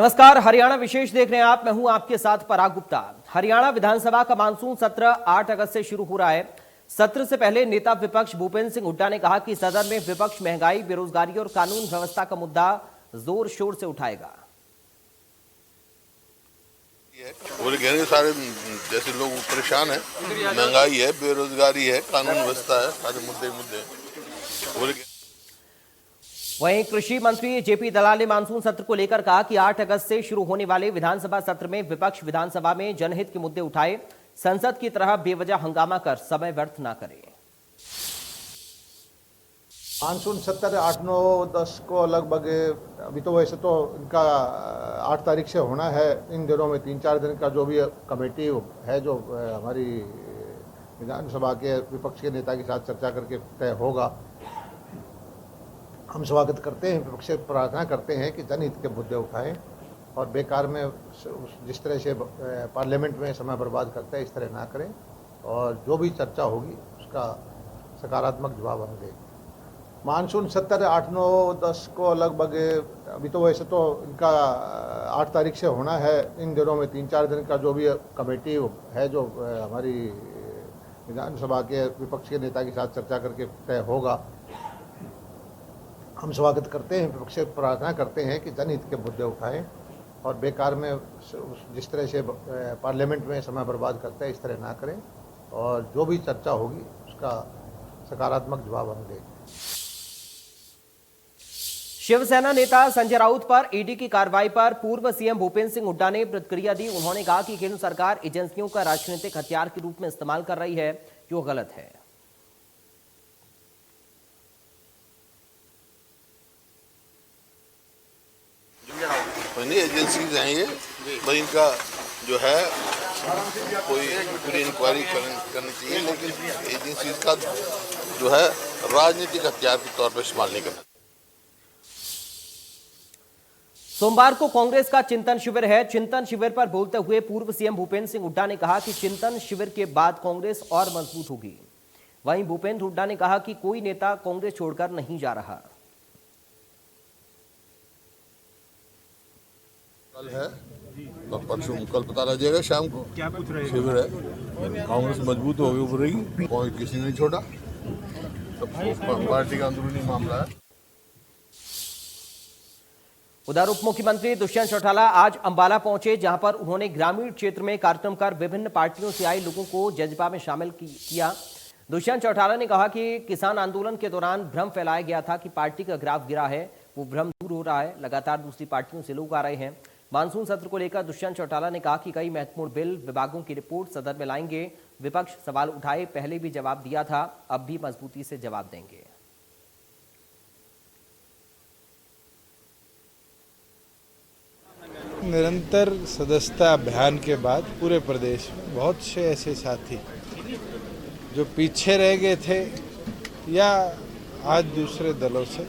नमस्कार, हरियाणा विशेष देख रहे हैं आप। मैं हूं आपके साथ पराग गुप्ता। हरियाणा विधानसभा का मानसून सत्र 8 अगस्त से शुरू हो रहा है। सत्र से पहले नेता विपक्ष भूपेंद्र सिंह हुड्डा ने कहा कि सदन में विपक्ष महंगाई, बेरोजगारी और कानून व्यवस्था का मुद्दा जोर शोर से उठाएगा। सारे जैसे लोग परेशान है, महंगाई है, बेरोजगारी है, कानून व्यवस्था है, सारे मुद्दे। वहीं कृषि मंत्री जेपी दलाल ने मानसून सत्र को लेकर कहा कि 8 अगस्त से शुरू होने वाले विधानसभा सत्र में विपक्ष विधानसभा में जनहित के मुद्दे उठाए, संसद की तरह बेवजह हंगामा कर समय व्यर्थ न करे। मानसून सत्र 8, 9, 10 को लगभग, अभी तो वैसे तो इनका 8 तारीख से होना है। इन दिनों में 3-4 दिन का जो भी कमेटी है, जो हमारी विधानसभा के विपक्ष के नेता के साथ चर्चा करके तय होगा। हम स्वागत करते हैं, विपक्ष से प्रार्थना करते हैं कि जनहित के मुद्दे उठाएं और बेकार में जिस तरह से पार्लियामेंट में समय बर्बाद करते हैं, इस तरह ना करें और जो भी चर्चा होगी उसका सकारात्मक जवाब हम दें। मानसून सत्र 8, 9, 10 को लगभग, अभी तो वैसे तो इनका 8 तारीख से होना है। इन दिनों में 3-4 दिन का जो भी कमेटी है, जो हमारी विधानसभा के विपक्ष के नेता के साथ चर्चा करके तय होगा। हम स्वागत करते हैं, विपक्ष से प्रार्थना करते हैं कि जनहित के मुद्दे उठाएं और बेकार में जिस तरह से पार्लियामेंट में समय बर्बाद करते हैं, इस तरह ना करें और जो भी चर्चा होगी उसका सकारात्मक जवाब हम दें। शिवसेना नेता संजय राउत पर ईडी की कार्रवाई पर पूर्व सीएम भूपेंद्र सिंह हुड्डा ने प्रतिक्रिया दी। उन्होंने कहा कि केंद्र सरकार एजेंसियों का राजनीतिक हथियार के रूप में इस्तेमाल कर रही है, जो गलत है। एजेंसीज हैं ये, भाई इनका जो है कोई पूरी इंक्वायरी करनी चाहिए, लेकिन एजेंसीज का जो है राजनीतिक हथियार के तौर पर इस्तेमाल नहीं करना। सोमवार को कांग्रेस का चिंतन शिविर है। चिंतन शिविर पर बोलते हुए पूर्व सीएम भूपेंद्र सिंह हुड्डा ने कहा कि चिंतन शिविर के बाद कांग्रेस और मजबूत होगी। वहीं भूपेंद्र हुड्डा ने कहा कि कोई नेता कांग्रेस छोड़कर नहीं जा रहा। कल है तो परसों, कल पता लग जाएगा शाम को। क्या पूछ रहे हैं? शिविर है, कांग्रेस मजबूत होगी, उभरेगी, कोई किसी ने नहीं छोड़ा। सब पार्टी का अंदरूनी मामला है। उधर उप मुख्यमंत्री दुष्यंत चौटाला आज अंबाला पहुंचे, जहां पर उन्होंने ग्रामीण क्षेत्र में कार्यक्रम कर विभिन्न पार्टियों से आए लोगों को जज्बा में शामिल किया। दुष्यंत चौटाला ने कहा कि किसान आंदोलन के दौरान भ्रम फैलाया गया था कि पार्टी का ग्राफ गिरा है, वो भ्रम दूर हो रहा है। लगातार दूसरी पार्टियों से लोग आ रहे हैं। मानसून सत्र को लेकर दुष्यंत चौटाला ने कहा कि कई महत्वपूर्ण बिल, विभागों की रिपोर्ट सदन में लाएंगे। विपक्ष सवाल उठाए, पहले भी जवाब दिया था, अब भी मजबूती से जवाब देंगे। निरंतर सदस्यता अभियान के बाद पूरे प्रदेश में बहुत से ऐसे साथी जो पीछे रह गए थे या आज दूसरे दलों से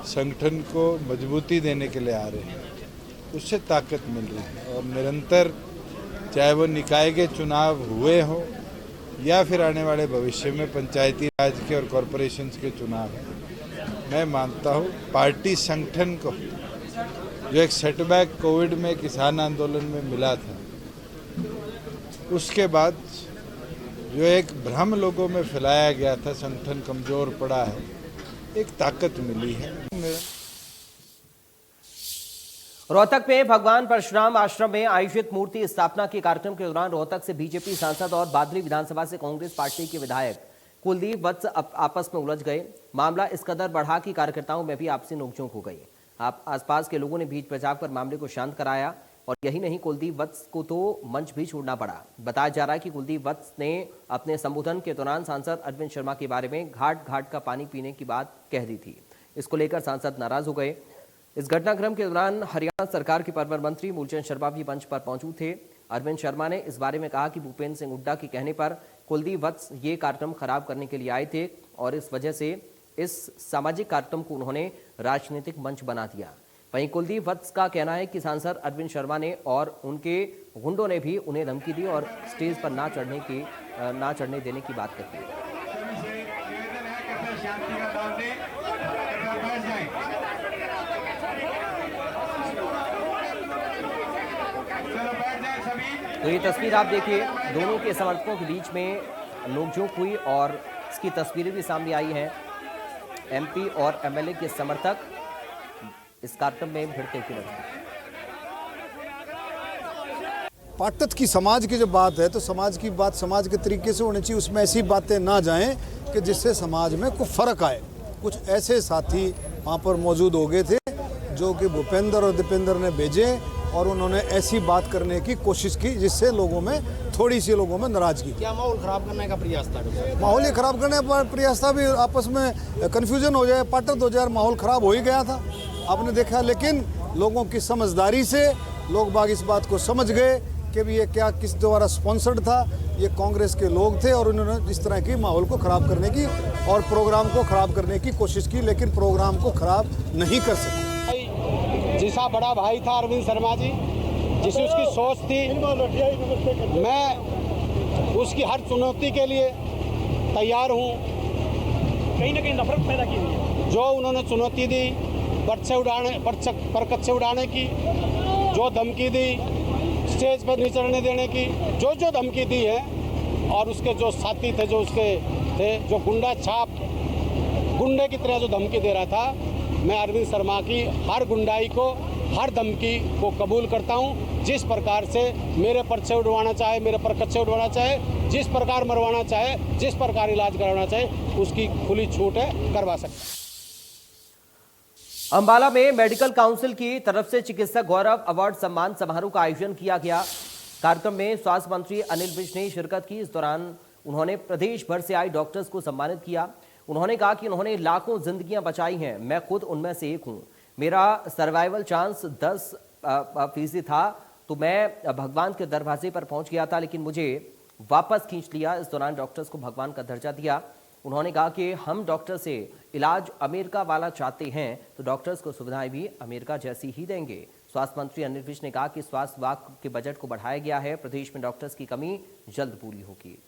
संगठन को मजबूती देने के लिए आ रहे हैं, उससे ताकत मिल रही है। और निरंतर चाहे वो निकाय के चुनाव हुए हो या फिर आने वाले भविष्य में पंचायती राज के और कॉरपोरेशंस के चुनाव हैं, मैं मानता हूँ पार्टी संगठन को जो एक सेटबैक कोविड में किसान आंदोलन में मिला था, उसके बाद जो एक भ्रम लोगों में फैलाया गया था, संगठन कमजोर पड़ा है, एक ताकत मिली है। रोहतक में भगवान परशुराम आश्रम में आयोजित मूर्ति स्थापना के कार्यक्रम के दौरान रोहतक से बीजेपी सांसद और बादली विधानसभा से कांग्रेस पार्टी के विधायक कुलदीप वत्स आपस में उलझ गए। मामला इस कदर बढ़ा कि कार्यकर्ताओं में भी आपसी नोकझोंक हो गई। आसपास के लोगों ने बीच बचाव कर मामले को शांत कराया और यही नहीं, कुलदीप वत्स को तो मंच भी छोड़ना पड़ा। बताया जा रहा है कि कुलदीप वत्स ने अपने संबोधन के दौरान सांसद अरविंद शर्मा के बारे में घाट घाट का पानी पीने की बात कह दी थी। इसको लेकर सांसद नाराज हो गए। इस घटनाक्रम के दौरान हरियाणा सरकार के परिवहन मंत्री मूलचंद शर्मा भी मंच पर पहुंचे थे। अरविंद शर्मा ने इस बारे में कहा कि भूपेंद्र सिंह हुड्डा के कहने पर कुलदीप वत्स ये कार्यक्रम खराब करने के लिए आए थे और इस वजह से इस सामाजिक कार्यक्रम को उन्होंने राजनीतिक मंच बना दिया। वहीं कुलदीप वत्स का कहना है कि सांसद अरविंद शर्मा ने और उनके गुंडों ने भी उन्हें धमकी दी और स्टेज पर ना चढ़ने देने की बात कही। तो ये तस्वीर आप देखिए, दोनों के समर्थकों के बीच में नोकझोंक हुई और इसकी तस्वीरें भी सामने आई हैं। एमपी और एमएलए के समर्थक इस कार्यक्रम में भिड़ते हुए नजर। पाटत की समाज की जब बात है तो समाज की बात समाज के तरीके से होनी चाहिए, उसमें ऐसी बातें ना जाएं कि जिससे समाज में कुछ फर्क आए। कुछ ऐसे साथी वहाँ पर मौजूद हो गए थे जो कि भूपेंद्र और दीपेंद्र ने भेजे और उन्होंने ऐसी बात करने की कोशिश की जिससे लोगों में थोड़ी सी लोगों में नाराजगी। क्या माहौल खराब करने का प्रयास था? माहौल ही खराब करने का प्रयास था, भी आपस में कन्फ्यूजन हो जाए, पाटत हो जाए, माहौल खराब हो ही गया था आपने देखा। लेकिन लोगों की समझदारी से लोग बाग इस बात को समझ गए कि भी ये क्या किस द्वारा स्पॉन्सर्ड था, ये कांग्रेस के लोग थे और उन्होंने इस तरह की माहौल को ख़राब करने की और प्रोग्राम को ख़राब करने की कोशिश की, लेकिन प्रोग्राम को ख़राब नहीं कर सके। जिसा बड़ा भाई था अरविंद शर्मा जी, जिसे उसकी सोच थी, मैं उसकी हर चुनौती के लिए तैयार हूँ। कहीं ना कहीं नफरत पैदा की हुई है। जो उन्होंने चुनौती दी परकच्चे उड़ाने की, जो धमकी दी स्टेज पर नहीं चढ़ने देने की, जो धमकी दी है, और उसके जो साथी थे, जो उसके थे, जो गुंडे की तरह जो धमकी दे रहा था, मैं अरविंद शर्मा की हर गुंडाई को, हर धमकी को कबूल करता हूं। जिस प्रकार से मेरे पर्चे उड़वाना चाहे, मेरे परकच्चे उड़वाना चाहे, जिस प्रकार मरवाना चाहे, जिस प्रकार इलाज करवाना चाहे, उसकी खुली छूट है, करवा सकता। अंबाला में मेडिकल काउंसिल की तरफ से चिकित्सक गौरव अवार्ड सम्मान समारोह का आयोजन किया गया। कार्यक्रम में स्वास्थ्य मंत्री अनिल विज ने शिरकत की। इस दौरान उन्होंने प्रदेश भर से आए डॉक्टर्स को सम्मानित किया। उन्होंने कहा कि उन्होंने लाखों जिंदगियां बचाई हैं, मैं खुद उनमें से एक हूं। मेरा सर्वाइवल चांस 10% था, तो मैं भगवान के दरवाजे पर पहुंच गया था, लेकिन मुझे वापस खींच लिया। इस दौरान डॉक्टर्स को भगवान का दर्जा दिया। उन्होंने कहा कि हम डॉक्टर से इलाज अमेरिका वाला चाहते हैं तो डॉक्टर्स को सुविधाएं भी अमेरिका जैसी ही देंगे। स्वास्थ्य मंत्री अनिल विज ने कहा कि स्वास्थ्य विभाग के बजट को बढ़ाया गया है, प्रदेश में डॉक्टर्स की कमी जल्द पूरी होगी।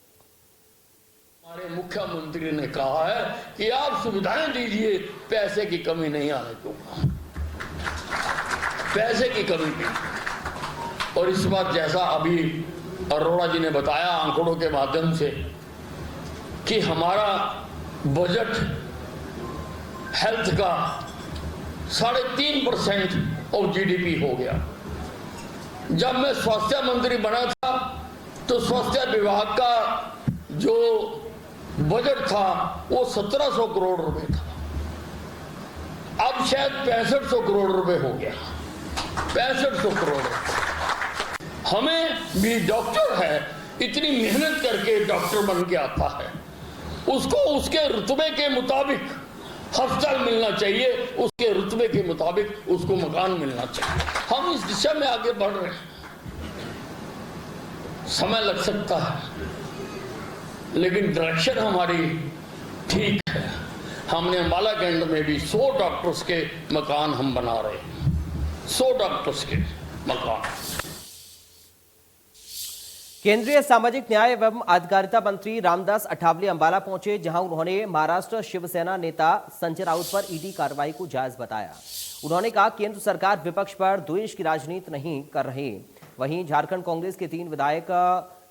हमारे मुख्यमंत्री ने कहा है कि आप सुविधाएं दीजिए, पैसे की कमी नहीं आने दूंगा, पैसे की कमी नहीं। और इस बात जैसा अभी अरोड़ा जी ने बताया आंकड़ों के माध्यम से कि हमारा बजट हेल्थ का 3.5% ऑफ जीडीपी हो गया। जब मैं स्वास्थ्य मंत्री बना था तो स्वास्थ्य विभाग का जो बजट था वो 1700 करोड़ रुपए था। अब शायद 6500 करोड़ रुपए हो गया, 6500 करोड़। हमें भी डॉक्टर है, इतनी मेहनत करके डॉक्टर बन के आता है, उसको उसके रुतबे के मुताबिक अस्पताल मिलना चाहिए, उसके रुतबे के मुताबिक उसको मकान मिलना चाहिए। हम इस दिशा में आगे बढ़ रहे हैं। समय लग सकता है लेकिन डायरेक्शन हमारी ठीक है। हमने अंबाला कैंट में भी 100 डॉक्टर्स के मकान हम बना रहे हैं, 100 डॉक्टर्स के मकान। केंद्रीय सामाजिक न्याय एवं अधिकारिता मंत्री रामदास अठावले अंबाला पहुंचे, जहां उन्होंने महाराष्ट्र शिवसेना नेता संजय राउत पर ईडी कार्रवाई को जायज बताया। उन्होंने कहा केंद्र सरकार विपक्ष पर द्वेष की राजनीति नहीं कर रही। वहीं झारखंड कांग्रेस के 3 विधायक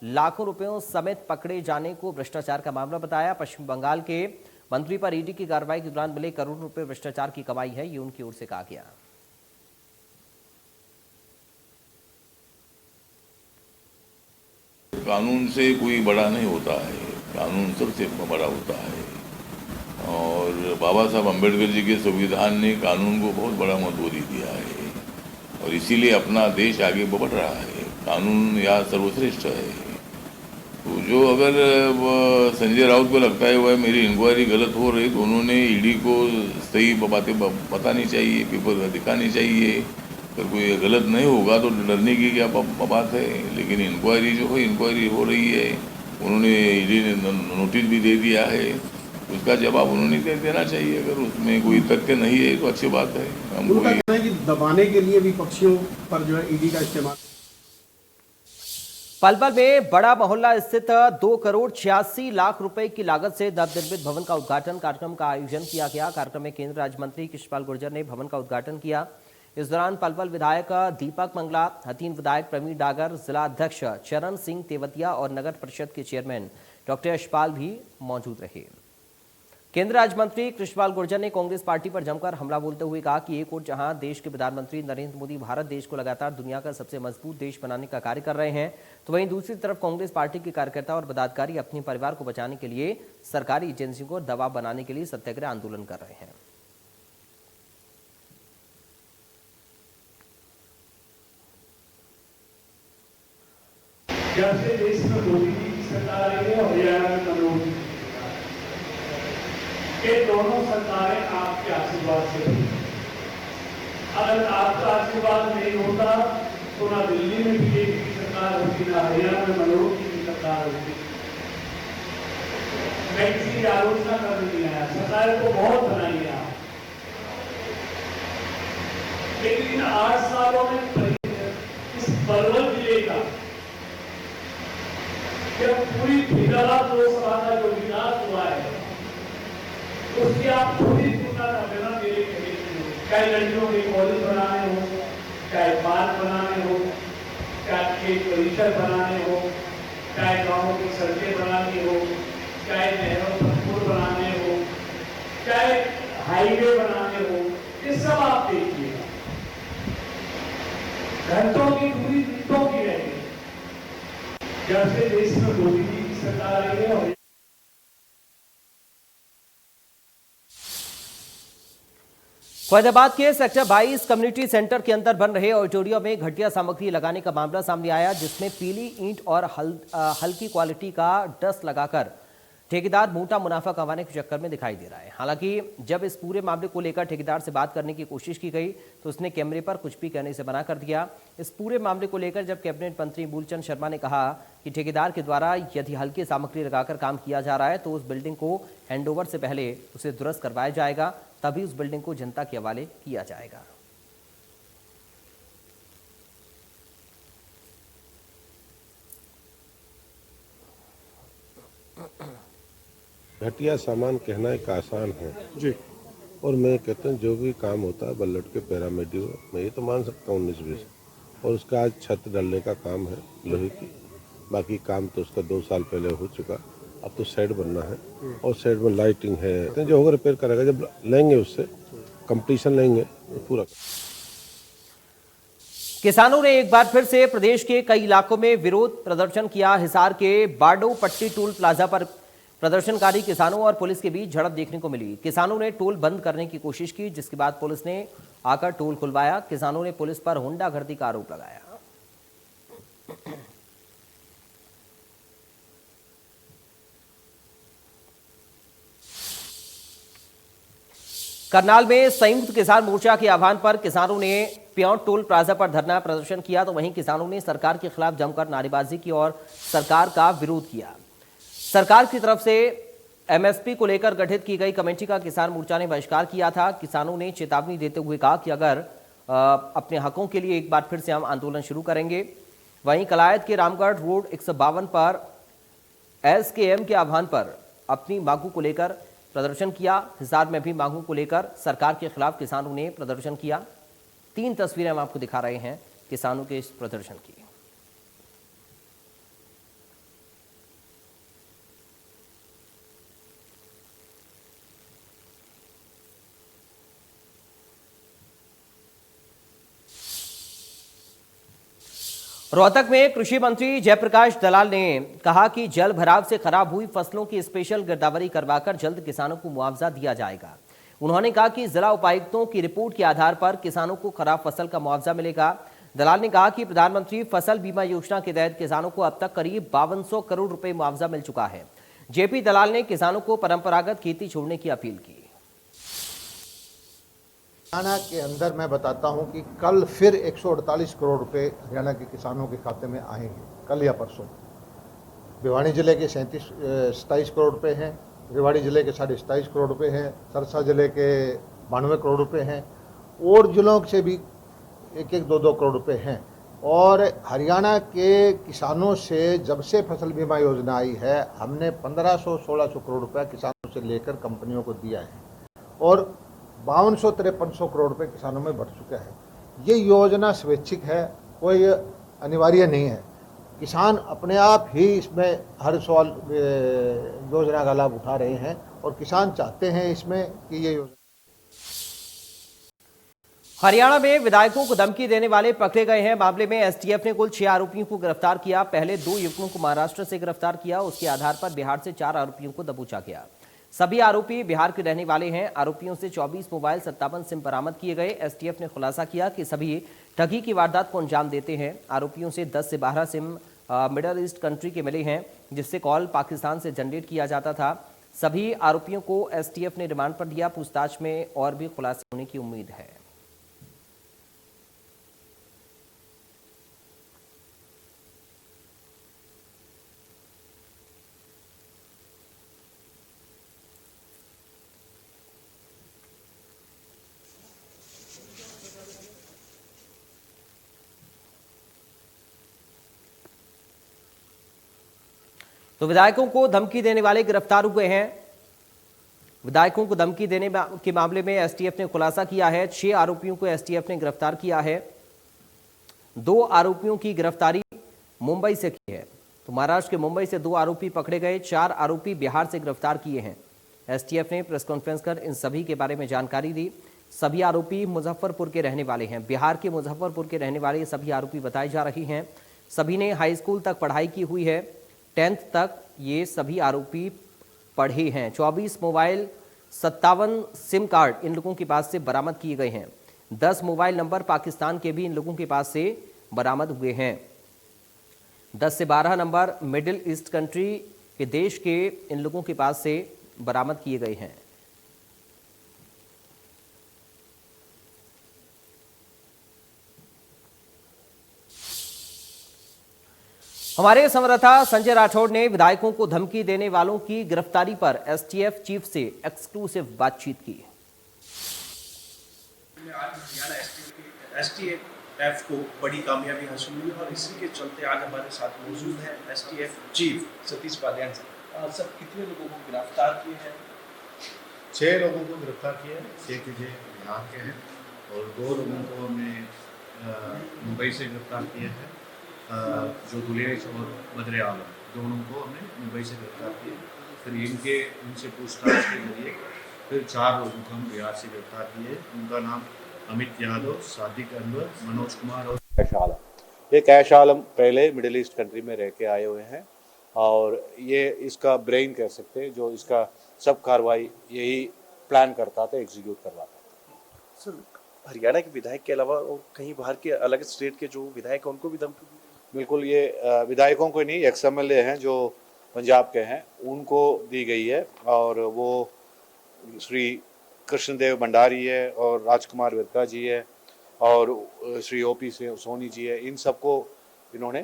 लाखों रुपयों समेत पकड़े जाने को भ्रष्टाचार का मामला बताया। पश्चिम बंगाल के मंत्री पर ईडी की कार्रवाई के दौरान मिले करोड़ों रुपए भ्रष्टाचार की कमाई है, ये उनकी ओर से कहा गया। कानून से कोई बड़ा नहीं होता है, कानून सबसे बड़ा होता है। और बाबा साहब अम्बेडकर जी के संविधान ने कानून को बहुत बड़ा महत्व दिया है और इसीलिए अपना देश आगे बढ़ रहा है। कानून यहाँ सर्वश्रेष्ठ है। तो जो अगर संजय राउत को लगता है वह मेरी इंक्वायरी गलत हो रही, तो उन्होंने ईडी को सही बातें बतानी चाहिए, पेपर दिखानी चाहिए। अगर कोई गलत नहीं होगा तो डरने की क्या बात है। लेकिन इंक्वायरी जो है, इंक्वायरी हो रही है, उन्होंने ईडी ने नोटिस भी दे दिया है, उसका जवाब उन्होंने देना चाहिए। अगर उसमें कोई तथ्य नहीं है तो अच्छी बात है। हम उनका कहना है कि दबाने के लिए विपक्षियों पर जो है ईडी का इस्तेमाल। पलवल में बड़ा मोहल्ला स्थित 2 करोड़ 86 लाख रुपए की लागत से नवनिर्मित भवन का उद्घाटन कार्यक्रम का आयोजन किया गया। कार्यक्रम में केंद्रीय राज्य मंत्री कृष्णपाल गुर्जर ने भवन का उद्घाटन किया। इस दौरान पलवल विधायक दीपक मंगला, हथीन विधायक प्रवीण डागर, जिला अध्यक्ष चरण सिंह तेवतिया और नगर परिषद के चेयरमैन डॉक्टर यशपाल भी मौजूद रहे। केंद्रीय राज्य मंत्री कृष्णपाल गुर्जर ने कांग्रेस पार्टी पर जमकर हमला बोलते हुए कहा कि एक ओर जहां देश के प्रधानमंत्री नरेंद्र मोदी भारत देश को लगातार दुनिया का सबसे मजबूत देश बनाने का कार्य कर रहे हैं, तो वहीं दूसरी तरफ कांग्रेस पार्टी के कार्यकर्ता और पदाधिकारी अपने परिवार को बचाने के लिए सरकारी एजेंसियों को दबाव बनाने के लिए सत्याग्रह आंदोलन कर रहे हैं। जब से देश में मोदी जी की सरकार आई है और हरियाणा में मनोहर जी की सरकार, ये दोनों सरकारें आपके आशीर्वाद से हुई। अगर आपका आशीर्वाद नहीं होता तो ना दिल्ली में बीजेपी की सरकार होती, ना हरियाणा में मनोहर जी की सरकार होती। मैं किसी की आलोचना करने नहीं आया, सरकार को बहुत बनाई है आप, लेकिन इन 8 सालों में इस पलवल जिले का जब पूरी फरीदाबाद लोकसभा का जो विकास हुआ है उसकी आप पूरी तुलना कर लेना मेरे कहने, चाहे लड़कियों के कॉलेज बनाने हो, चाहे पार्क बनाने हो, चाहे खेत परिसर बनाने हो, चाहे गाँव की सड़कें बनानी हो, चाहे नहरों पर पुल बनाने हो, चाहे हाईवे बनाने हो, ये सब आप देखिएगा घंटों की दूरी मिनटों की रहेगी। जब से देश में मोदी जी की सरकार आई है और फैजाबाद के सेक्टर 22 कम्युनिटी सेंटर के अंदर बन रहे ऑडिटोरियम में घटिया सामग्री लगाने का मामला सामने आया, जिसमें पीली ईंट और हल्की क्वालिटी का डस्ट लगाकर ठेकेदार मोटा मुनाफा कमाने के चक्कर में दिखाई दे रहा है। हालांकि जब इस पूरे मामले को लेकर ठेकेदार से बात करने की कोशिश की गई तो उसने कैमरे पर कुछ भी कहने से मना कर दिया। इस पूरे मामले को लेकर जब कैबिनेट मंत्री मूलचंद शर्मा ने कहा कि ठेकेदार के द्वारा यदि हल्की सामग्री लगाकर काम किया जा रहा है तो उस बिल्डिंग को हैंडओवर से पहले उसे दुरुस्त करवाया जाएगा, तभी उस बिल्डिंग को जनता के हवाले किया जाएगा। घटिया सामान कहना एक आसान है जी, और मैं कहता हूँ जो भी काम होता है बल्लट के पैरामीडियो, मैं ये तो मान सकता हूँ 19-20, और उसका आज छत डालने का काम है लोहे की, बाकी काम तो उसका 2 साल पहले हो चुका, अब तो शेड बनना है और शेड में लाइटिंग है, जो होगा रिपेयर करेगा, जब लेंगे उससे कंपटीशन लेंगे तो पूरा। किसानों ने एक बार फिर से प्रदेश के कई इलाकों में विरोध प्रदर्शन किया। हिसार के बाडो पट्टी टोल प्लाजा पर प्रदर्शनकारी किसानों और पुलिस के बीच झड़प देखने को मिली। किसानों ने टोल बंद करने की कोशिश की, जिसके बाद पुलिस ने आकर टोल खुलवाया। किसानों ने पुलिस पर गुंडागर्दी का आरोप लगाया। करनाल में संयुक्त किसान मोर्चा के आह्वान पर किसानों ने प्योंट टोल प्लाजा पर धरना प्रदर्शन किया, तो वहीं किसानों ने सरकार के खिलाफ जमकर नारेबाजी की और सरकार का विरोध किया। सरकार की तरफ से एमएसपी को लेकर गठित की गई कमेटी का किसान मोर्चा ने बहिष्कार किया था। किसानों ने चेतावनी देते हुए कहा कि अगर अपने हकों के लिए एक बार फिर से हम आंदोलन शुरू करेंगे। वहीं कलायत के रामगढ़ रोड 152 पर एसकेएम के आह्वान पर अपनी मांगों को लेकर प्रदर्शन किया। हिसार में भी मांगों को लेकर सरकार के खिलाफ किसानों ने प्रदर्शन किया। 3 तस्वीरें हम आपको दिखा रहे हैं किसानों के इस प्रदर्शन की। रोहतक में कृषि मंत्री जयप्रकाश दलाल ने कहा कि जल भराव से खराब हुई फसलों की स्पेशल गिरदावरी करवाकर जल्द किसानों को मुआवजा दिया जाएगा। उन्होंने कहा कि जिला उपायुक्तों की रिपोर्ट के आधार पर किसानों को खराब फसल का मुआवजा मिलेगा। दलाल ने कहा कि प्रधानमंत्री फसल बीमा योजना के तहत किसानों को अब तक करीब 5200 करोड़ रुपए मुआवजा मिल चुका है। जेपी दलाल ने किसानों को परंपरागत खेती छोड़ने की अपील की। हरियाणा के अंदर मैं बताता हूं कि कल फिर 148 करोड़ रुपए हरियाणा के किसानों के खाते में आएंगे, कल या परसों। भिवानी जिले के 27 करोड़ रुपए हैं, रेवाड़ी जिले के 27.5 करोड़ रुपए हैं, सरसा जिले के 92 करोड़ रुपए हैं, और जिलों से भी 1-1, 2-2 करोड़ रुपए हैं। और हरियाणा के किसानों से जब से फसल बीमा योजना आई है, हमने 1500-1600 करोड़ रुपया किसानों से लेकर कंपनियों को दिया है, और 5200-5300 करोड़ रुपए किसानों में बढ़ चुका है। ये योजना स्वैच्छिक है, कोई अनिवार्य नहीं है। किसान अपने आप ही इसमें हर साल योजना का लाभ उठा रहे हैं और किसान चाहते हैं इसमें कि ये योजना। हरियाणा में विधायकों को धमकी देने वाले पकड़े गए हैं। मामले में एसटीएफ ने कुल 6 आरोपियों को गिरफ्तार किया। पहले 2 युवकों को महाराष्ट्र से गिरफ्तार किया, उसके आधार पर बिहार से 4 आरोपियों को दबोचा गया। सभी आरोपी बिहार के रहने वाले हैं। आरोपियों से 24 मोबाइल 57 सिम बरामद किए गए। एसटीएफ ने खुलासा किया कि सभी ठगी की वारदात को अंजाम देते हैं। आरोपियों से 10 से 12 सिम मिडल ईस्ट कंट्री के मिले हैं, जिससे कॉल पाकिस्तान से जनरेट किया जाता था। सभी आरोपियों को एसटीएफ ने रिमांड पर दिया। पूछताछ में और भी खुलासे होने की उम्मीद है। तो विधायकों को धमकी देने वाले गिरफ्तार हुए हैं। विधायकों को धमकी देने के मामले में एसटीएफ ने खुलासा किया है। 6 आरोपियों को एसटीएफ ने गिरफ्तार किया है। 2 आरोपियों की गिरफ्तारी मुंबई से की है। तो महाराष्ट्र के मुंबई से 2 आरोपी पकड़े गए। 4 आरोपी बिहार से गिरफ्तार किए हैं। एसटीएफ ने प्रेस कॉन्फ्रेंस कर इन सभी के बारे में जानकारी दी। सभी आरोपी मुजफ्फरपुर के रहने वाले हैं। बिहार के मुजफ्फरपुर के रहने वाले सभी आरोपी बताए जा रहे हैं। सभी ने हाई स्कूल तक पढ़ाई की हुई है। 10th तक ये सभी आरोपी पढ़े हैं। 24 मोबाइल 57 सिम कार्ड इन लोगों के पास से बरामद किए गए हैं। 10 मोबाइल नंबर पाकिस्तान के भी इन लोगों के पास से बरामद हुए हैं। 10 से 12 नंबर मिडिल ईस्ट कंट्री के देश के इन लोगों के पास से बरामद किए गए हैं। हमारे संवाददाता संजय राठौड़ ने विधायकों को धमकी देने वालों की गिरफ्तारी पर एसटीएफ चीफ से एक्सक्लूसिव बातचीत की। आज हरियाणा एसटीएफ को बड़ी कामयाबी हासिल हुई और इसी के चलते आज हमारे साथ मौजूद है एसटीएफ चीफ सतीश पालियान साहब। सब कितने लोगों को गिरफ्तार किए हैं? 6 लोगों को गिरफ्तार किया है। 6 के बिहार के हैं और 2 लोगों को हमने मुंबई से गिरफ्तार किया है। जो दुलेश और बद्रे आलम दोनों को हमने मुंबई से गिरफ्तार किया। फिर इनसे पूछताछ के जरिए फिर 4 लोगों को हम बिहार से गिरफ्तार किए। उनका नाम अमित यादव, सादिक अनवर, मनोज कुमार और कैश आलम। ये कैश आलम पहले मिडिल ईस्ट कंट्री में रह के आए हुए हैं और ये इसका ब्रेन कह सकते हैं, जो इसका सब कार्रवाई यही प्लान करता था, एग्जीक्यूट करवाता था। सर, हरियाणा के विधायक के अलावा और कहीं बाहर के अलग स्टेट के जो विधायक हैं उनको भी धमकी दी? बिल्कुल, ये विधायकों को नहीं, एक्स-एमएलए हैं जो पंजाब के हैं, उनको दी गई है। और वो श्री कृष्णदेव भंडारी है और राजकुमार विरका जी है और श्री ओपी सोनी जी है। इन सबको इन्होंने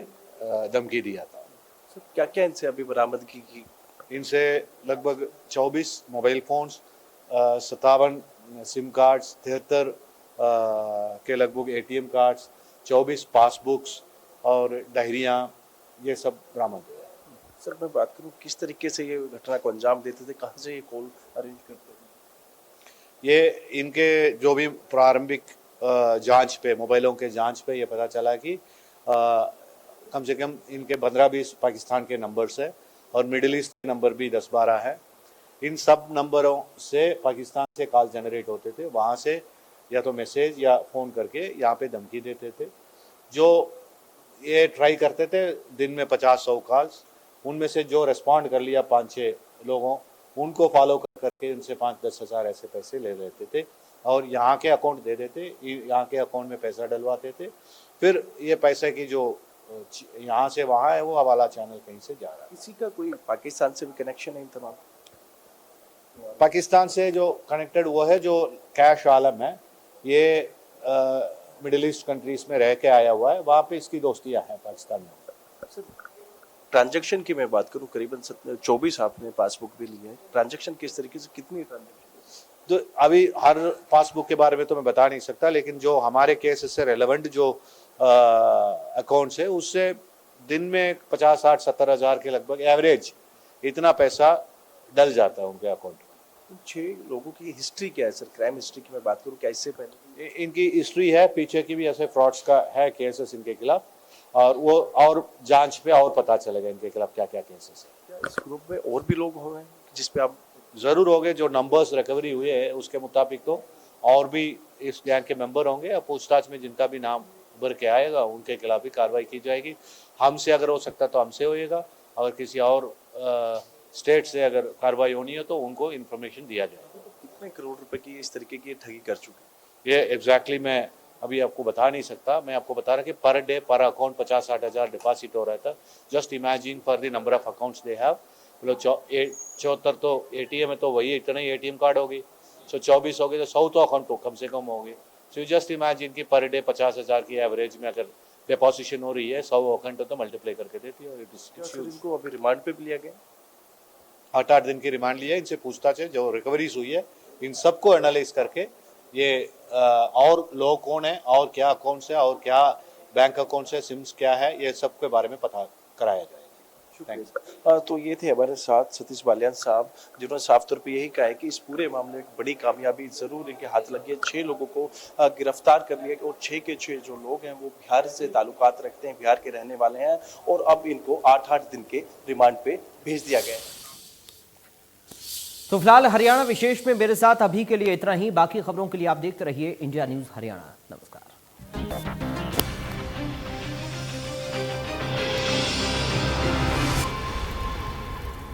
धमकी दिया था। सर, क्या क्या इनसे अभी बरामदगी की? इनसे लगभग 24 मोबाइल फोन्स, 57 सिम कार्ड्स, 73 के लगभग एटीएम कार्ड्स, 24 पासबुक्स और डायरियाँ, ये सब बरामद हुआ। सर, मैं बात करूं किस तरीके से ये घटना को अंजाम देते थे, कहाँ से ये कॉल अरेंज करते थे? ये इनके जो भी प्रारंभिक जांच पे, मोबाइलों के जांच पे ये पता चला कि कम से कम इनके 15-20 पाकिस्तान के नंबर्स है और मिडिल ईस्ट के नंबर भी 10-12 है। इन सब नंबरों से पाकिस्तान से कॉल जनरेट होते थे। वहाँ से या तो मैसेज या फ़ोन करके यहाँ पे धमकी देते थे। जो ये ट्राई करते थे दिन में 50-100 कॉल्स, उनमें से जो रिस्पॉन्ड कर लिया 5-6 लोगों, उनको फॉलो करके उनसे 5-10 हज़ार ऐसे पैसे ले लेते थे और यहाँ के अकाउंट दे देते, यहाँ के अकाउंट में पैसा डलवाते थे। फिर ये पैसे की जो यहाँ से वहाँ है वो हवाला चैनल कहीं से जा रहा है। इसी का कोई पाकिस्तान से भी कनेक्शन है? इन तमाम पाकिस्तान से जो कनेक्टेड वो है जो कैश आलम है, ये मिडिल ईस्ट कंट्रीज में रह के आया हुआ है, वहाँ पे इसकी दोस्तियाँ हैं पाकिस्तान में। ट्रांजैक्शन की मैं बात करूँ, करीबन 24 आपने पासबुक भी ली है। ट्रांजैक्शन किस तरीके से, कितनी ट्रांजैक्शन? तो अभी हर पासबुक के बारे में तो मैं बता नहीं सकता, लेकिन जो हमारे केस से रेलेवेंट जो अकाउंट्स है उससे दिन में 50, 60, 70 हज़ार के लगभग एवरेज इतना पैसा डल जाता है उनके अकाउंट में। इन 6 लोगों की हिस्ट्री क्या है सर? क्राइम हिस्ट्री की मैं बात करूं, क्या इससे पहले इनकी हिस्ट्री है, पीछे की भी ऐसे फ्रॉड्स का है केसेस इनके खिलाफ, और वो और जांच पे और पता चलेगा इनके खिलाफ क्या क्या केसेस है। क्या इस ग्रुप में और भी लोग हो गए जिस पे आप जरूर होंगे, जो नंबर्स रिकवरी हुए हैं उसके मुताबिक तो और भी इस गैंग के मेंबर होंगे, और पूछताछ में जिनका भी नाम उभर के आएगा उनके खिलाफ भी कार्रवाई की जाएगी। हमसे अगर हो सकता तो हमसे होएगा, अगर किसी और स्टेट से अगर कार्रवाई होनी है तो उनको इन्फॉर्मेशन दिया जाएगा। कितने करोड़ रुपए की इस तरीके की ठगी कर चुके? ये एग्जैक्टली मैं अभी आपको बता नहीं सकता। मैं आपको बता रहा कि पर डे पर अकाउंट 50-60 हज़ार डिपॉजिट हो रहा था। Just imagine for the number of accounts they have. 74 तो एटीएम है, तो वही इतने ही एटीएम कार्ड होगी। सो 24 हो गए तो 100 तो अकाउंट तो कम से कम होंगे। सो जस्ट इमेजिन कि पर डे 50 हज़ार की एवरेज में अगर डिपॉजिशन हो रही है 100 अकाउंट तो मल्टीप्लाई करके देती है। और इनको अभी रिमांड पे भी लिया गया? 8-8 दिन की रिमांड लिया। इनसे पूछताछ है, जो रिकवरीज हुई है इन सबको एनालाइज करके ये और लोग कौन है और क्या अकाउंट्स है और क्या बैंक अकाउंट्स है, सिम्स क्या है, ये सब के बारे में पता कराया जाएगा। तो ये थे हमारे साथ सतीश बालियान साहब, जिन्होंने साफ तौर पे यही कहा है कि इस पूरे मामले में बड़ी कामयाबी जरूर इनके हाथ लगी है। 6 लोगों को गिरफ्तार कर लिया और 6 के 6 जो लोग हैं वो बिहार से ताल्लुकात रखते हैं, बिहार के रहने वाले हैं, और अब इनको 8-8 दिन के रिमांड पे भेज दिया गया है। तो फिलहाल हरियाणा विशेष में मेरे साथ अभी के लिए इतना ही। बाकी खबरों के लिए आप देखते रहिए इंडिया न्यूज हरियाणा। नमस्कार।